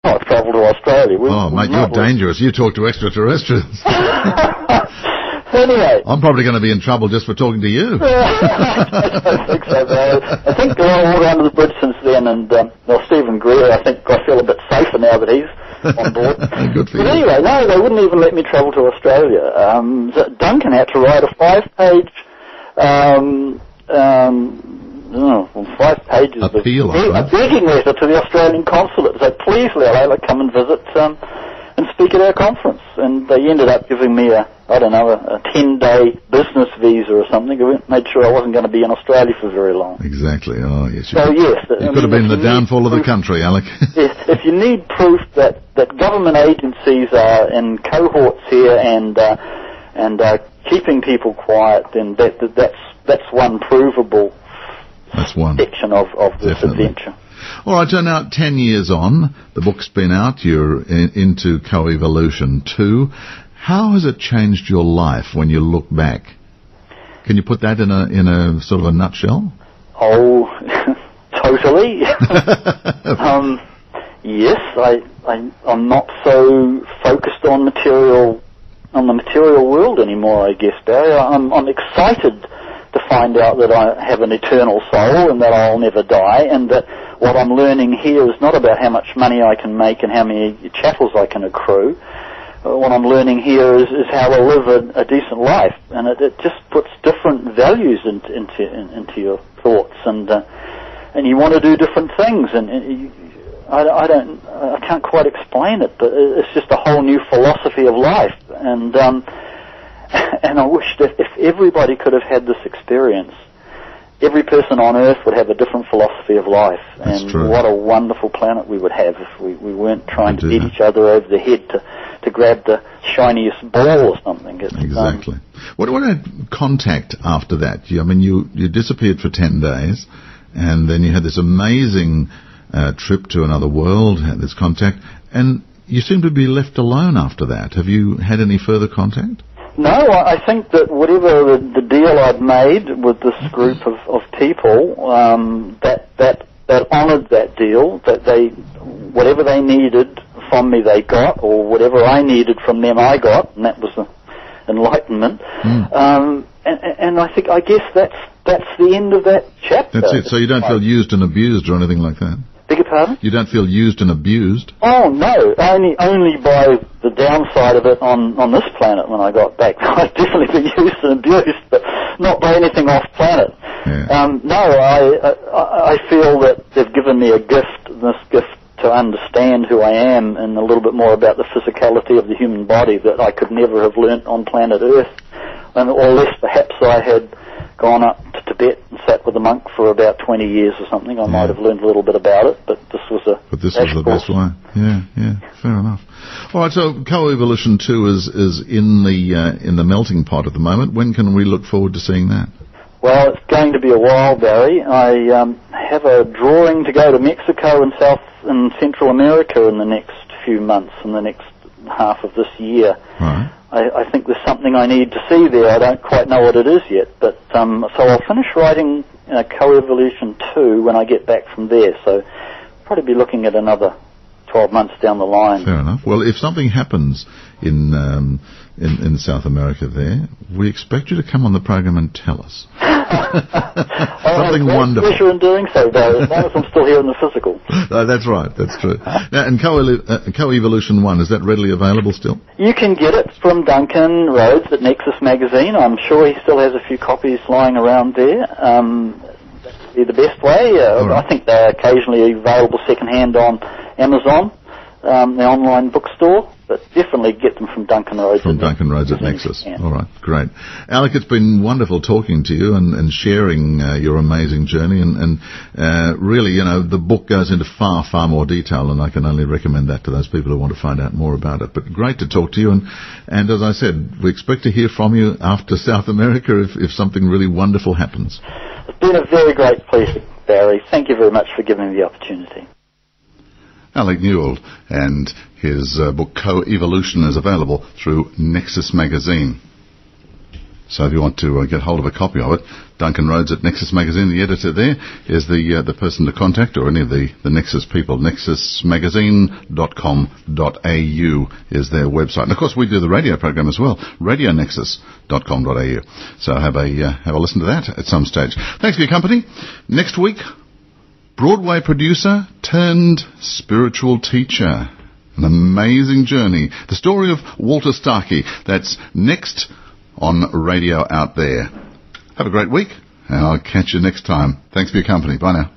not travel to Australia. Mate, you're dangerous. You talk to extraterrestrials. Anyway. I'm probably going to be in trouble just for talking to you. I don't think so, though. I think they're all water under the bridge since then, and Stephen Greer, I think I feel a bit safer now that he's on board. Good for you. But anyway, no, they wouldn't even let me travel to Australia. Duncan had to write a 5-page... 5 pages appeal, a begging letter to the Australian consulate. So please, Alec, come and visit and speak at our conference. And they ended up giving me a 10-day business visa or something. I made sure I wasn't going to be in Australia for very long. Exactly. Oh, yes. It could have been the downfall of the country, Alec. Yes, if you need proof that government agencies are in cohorts here and keeping people quiet, then that's one provable section of this adventure. All right, so now 10 years on, the book's been out, you're into Coevolution 2. How has it changed your life when you look back? Can you put that in a sort of a nutshell? Oh, totally. Yes, I'm not so focused on the material world anymore, I guess, Barry. I'm excited to find out that I have an eternal soul and that I'll never die, and that what I'm learning here is not about how much money I can make and how many chattels I can accrue. What I'm learning here is how to live a decent life, and it just puts different values into your thoughts, and you want to do different things, and I can't quite explain it, but it's just a whole new philosophy of life, and I wish that if everybody could have had this experience, every person on Earth would have a different philosophy of life. That's and true. What a wonderful planet we would have if we weren't trying to beat each other over the head to grab the shiniest ball or something. Exactly. What about contact after that? You disappeared for 10 days, and then you had this amazing trip to another world, had this contact, and you seem to be left alone after that. Have you had any further contact? No, I think that whatever the deal I'd made with this group of people, that honoured that deal, that whatever they needed from me they got, or whatever I needed from them I got, and that was the enlightenment. And I guess that's the end of that chapter. That's it. So you don't feel used and abused or anything like that? Beg your pardon? You don't feel used and abused? Oh, no. Only by the downside of it on this planet when I got back. I've definitely been used and abused, but not by anything off planet. Yeah. I feel that they've given me this gift to understand who I am and a little bit more about the physicality of the human body that I could never have learnt on planet Earth. Or less perhaps I had gone up to Tibet and sat with a monk for about 20 years or something. I might have learned a little bit about it, but this was the best way. Yeah, fair enough. All right, so Coevolution 2 is in the melting pot at the moment. When can we look forward to seeing that? Well, it's going to be a while, Barry. I have a drawing to go to Mexico and South and Central America in the next few months, in the next half of this year. Right. I think there's something I need to see there. I don't quite know what it is yet, but so I'll finish writing Coevolution 2 when I get back from there. So probably be looking at another 12 months down the line. Fair enough. Well, if something happens in South America there, we expect you to come on the program and tell us. Something wonderful. Pleasure in doing so, though, as long as I'm still here in the physical. That's right, that's true. Now, and Coevolution 1, is that readily available still? You can get it from Duncan Rhodes at Nexus Magazine. I'm sure he still has a few copies lying around there. That would be the best way. Right. I think they're occasionally available second-hand on Amazon, the online bookstore. But definitely get them from Duncan Rhodes. From Duncan Rhodes at Nexus. All right, great. Alec, it's been wonderful talking to you and sharing your amazing journey. And really, the book goes into far, far more detail, and I can only recommend that to those people who want to find out more about it. But great to talk to you. And as I said, we expect to hear from you after South America if something really wonderful happens. It's been a very great pleasure, Barry. Thank you very much for giving me the opportunity. Alec Newald, and his book Coevolution is available through Nexus Magazine. So if you want to get hold of a copy of it, Duncan Rhodes at Nexus Magazine, the editor there, is the person to contact, or any of the Nexus people. nexusmagazine.com.au is their website. And of course we do the radio program as well, radionexus.com.au. So have a listen to that at some stage. Thanks for your company. Next week, Broadway producer turned spiritual teacher. An amazing journey. The story of Walter Starkey. That's next on Radio Out There. Have a great week, and I'll catch you next time. Thanks for your company. Bye now.